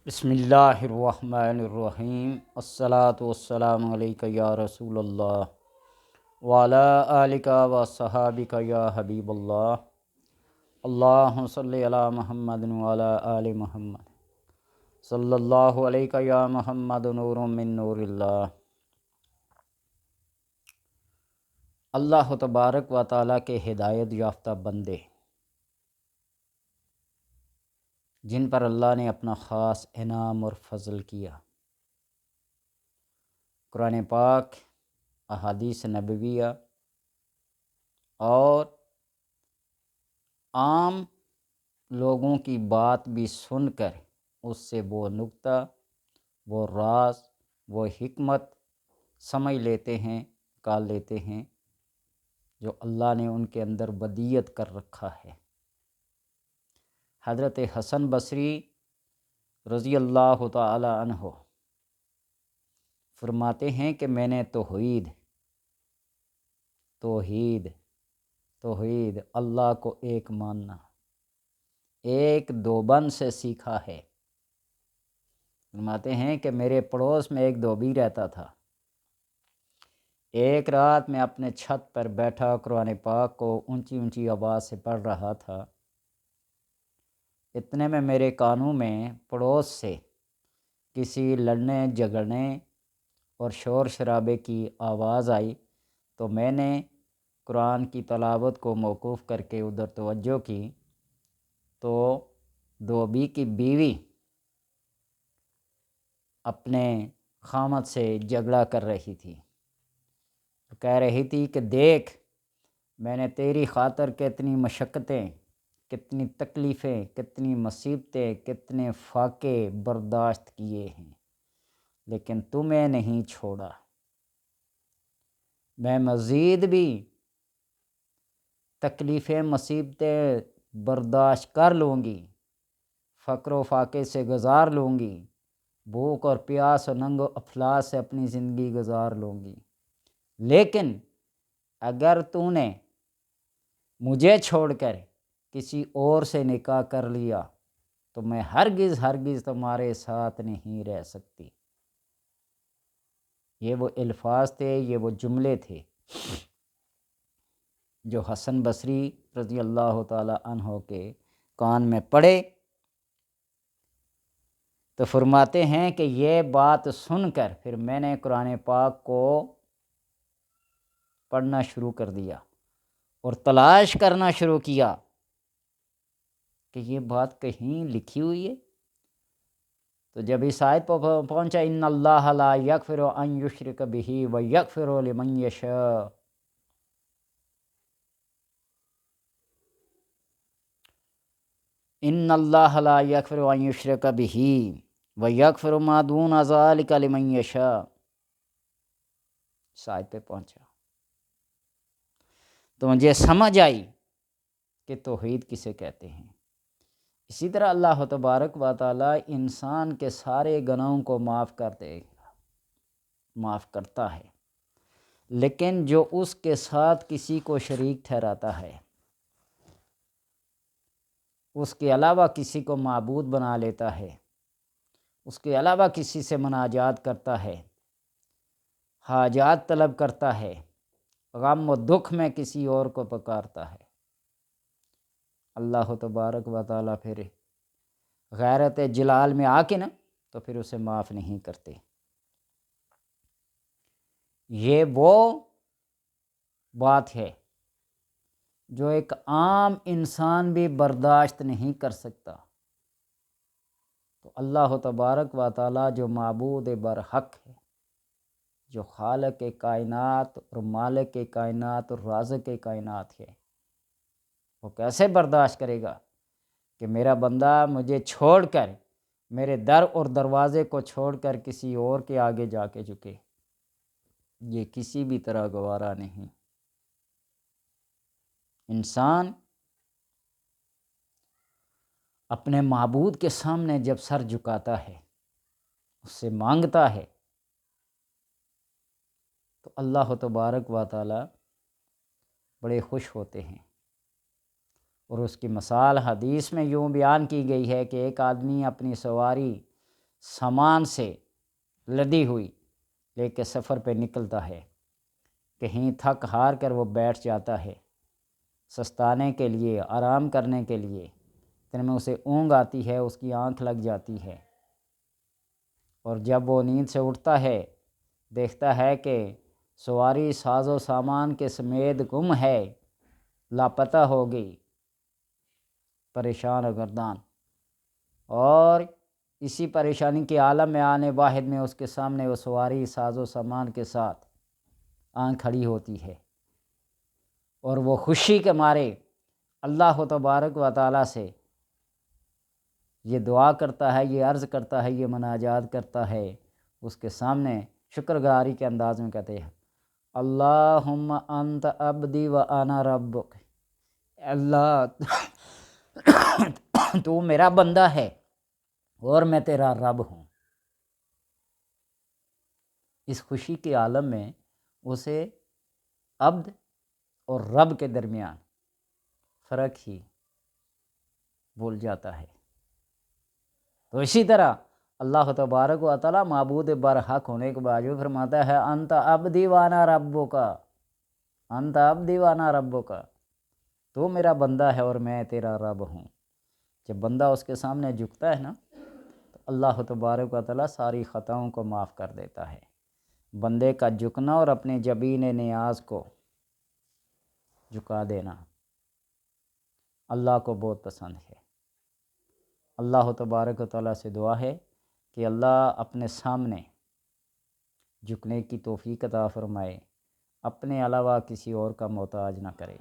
بسم اللہ الرحمن الرحیم الصلاۃ والسلام علیک یا رسول اللہ وعلی آلک و صحابک یا حبیب اللہ اللہم صلی علی محمد وعلی آل محمد صلی اللہ علیہ یا محمد نور من نور اللہ۔ اللہ تبارک و تعالیٰ کے ہدایت یافتہ بندے جن پر اللہ نے اپنا خاص انعام اور فضل کیا، قرآن پاک، احادیث نبویہ اور عام لوگوں کی بات بھی سن کر اس سے وہ نکتہ، وہ راز، وہ حکمت سمجھ لیتے ہیں، نکال لیتے ہیں جو اللہ نے ان کے اندر ودیعت کر رکھا ہے۔ حضرت حسن بصری رضی اللہ تعالی عنہ فرماتے ہیں کہ میں نے توحید اللہ کو ایک ماننا، ایک دوبند سے سیکھا ہے۔ فرماتے ہیں کہ میرے پڑوس میں ایک دھوبی رہتا تھا۔ ایک رات میں اپنے چھت پر بیٹھا قرآن پاک کو اونچی اونچی آواز سے پڑھ رہا تھا۔ اتنے میں میرے کانوں میں پڑوس سے کسی لڑنے جھگڑنے اور شور شرابے کی آواز آئی، تو میں نے قرآن کی تلاوت کو موقوف کر کے ادھر توجہ کی تو دھوبی کی بیوی اپنے خامد سے جھگڑا کر رہی تھی، کہہ رہی تھی کہ دیکھ، میں نے تیری خاطر کتنی مشقتیں، کتنی تکلیفیں، کتنی مصیبتیں، کتنے فاقے برداشت کیے ہیں، لیکن تمہیں نہیں چھوڑا۔ میں مزید بھی تکلیفیں مصیبتیں برداشت کر لوں گی، فقر و فاقے سے گزار لوں گی، بھوک اور پیاس اور ننگ و افلاس سے اپنی زندگی گزار لوں گی، لیکن اگر تو نے مجھے چھوڑ کر کسی اور سے نکاح کر لیا تو میں ہرگز تمہارے ساتھ نہیں رہ سکتی۔ یہ وہ الفاظ تھے، یہ وہ جملے تھے جو حسن بصری رضی اللہ تعالی عنہ کے کان میں پڑے تو فرماتے ہیں کہ یہ بات سن کر پھر میں نے قرآن پاک کو پڑھنا شروع کر دیا اور تلاش کرنا شروع کیا کہ یہ بات کہیں لکھی ہوئی ہے۔ تو جب اس آیت پر پہنچا ان اللہ لا یغفر ان یشرک بہ ویغفر لمن یشاء، ان اللہ لا یغفر ان یشرک بہ ویغفر ما دون ذلک لمن یشاء، اس آیت پہ پہنچا تو مجھے سمجھ آئی کہ توحید کسے کہتے ہیں۔ اسی طرح اللہ تبارک و تعالی انسان کے سارے گناہوں کو معاف کرتا ہے، لیکن جو اس کے ساتھ کسی کو شریک ٹھہراتا ہے، اس کے علاوہ کسی کو معبود بنا لیتا ہے، اس کے علاوہ کسی سے مناجات کرتا ہے، حاجات طلب کرتا ہے، غم و دکھ میں کسی اور کو پکارتا ہے، اللہ تبارک و تعالیٰ پھر غیرت جلال میں آ کے تو پھر اسے معاف نہیں کرتے۔ یہ وہ بات ہے جو ایک عام انسان بھی برداشت نہیں کر سکتا، تو اللہ تبارک و تعالیٰ جو معبود برحق ہے، جو خالق کائنات اور مالک کائنات اور رازق کائنات ہے، وہ کیسے برداشت کرے گا کہ میرا بندہ مجھے چھوڑ کر، میرے در اور دروازے کو چھوڑ کر کسی اور کے آگے جا کے جھکے؟ یہ کسی بھی طرح گوارا نہیں۔ انسان اپنے معبود کے سامنے جب سر جھکاتا ہے، اس سے مانگتا ہے، تو اللہ تبارک و تعالی بڑے خوش ہوتے ہیں۔ اور اس کی مثال حدیث میں یوں بیان کی گئی ہے کہ ایک آدمی اپنی سواری سامان سے لدی ہوئی لے کے سفر پہ نکلتا ہے، کہیں تھک ہار کر وہ بیٹھ جاتا ہے، سستانے کے لیے، آرام کرنے کے لیے، اتنے میں اسے اونگ آتی ہے، اس کی آنکھ لگ جاتی ہے، اور جب وہ نیند سے اٹھتا ہے دیکھتا ہے کہ سواری ساز و سامان کے سمیت گم ہے، لاپتہ ہو گئی، پریشان و گردان، اور اسی پریشانی کے عالم میں آنے واحد میں اس کے سامنے وہ سواری ساز و سامان کے ساتھ آنکھ کھڑی ہوتی ہے، اور وہ خوشی کے مارے اللہ تبارک و تعالیٰ سے یہ دعا کرتا ہے، یہ عرض کرتا ہے، یہ مناجات کرتا ہے، اس کے سامنے شکر گزاری کے انداز میں کہتے ہیں اللہم انت عبدی و انا ربک، اللہ تو میرا بندہ ہے اور میں تیرا رب ہوں۔ اس خوشی کے عالم میں اسے عبد اور رب کے درمیان فرق ہی بھول جاتا ہے۔ تو اسی طرح اللہ تبارک و تعالیٰ معبود برحق ہونے کے باوجود فرماتا ہے انت عبدی وانا ربک، انت عبدی وانا ربک، تو میرا بندہ ہے اور میں تیرا رب ہوں۔ جب بندہ اس کے سامنے جھکتا ہے نا تو اللہ تبارک و تعالیٰ ساری خطاؤں کو معاف کر دیتا ہے۔ بندے کا جھکنا اور اپنے جبین نیاز کو جھکا دینا اللہ کو بہت پسند ہے۔ اللہ تبارک و تعالیٰ سے دعا ہے کہ اللہ اپنے سامنے جھکنے کی توفیق عطا فرمائے، اپنے علاوہ کسی اور کا محتاج نہ کرے۔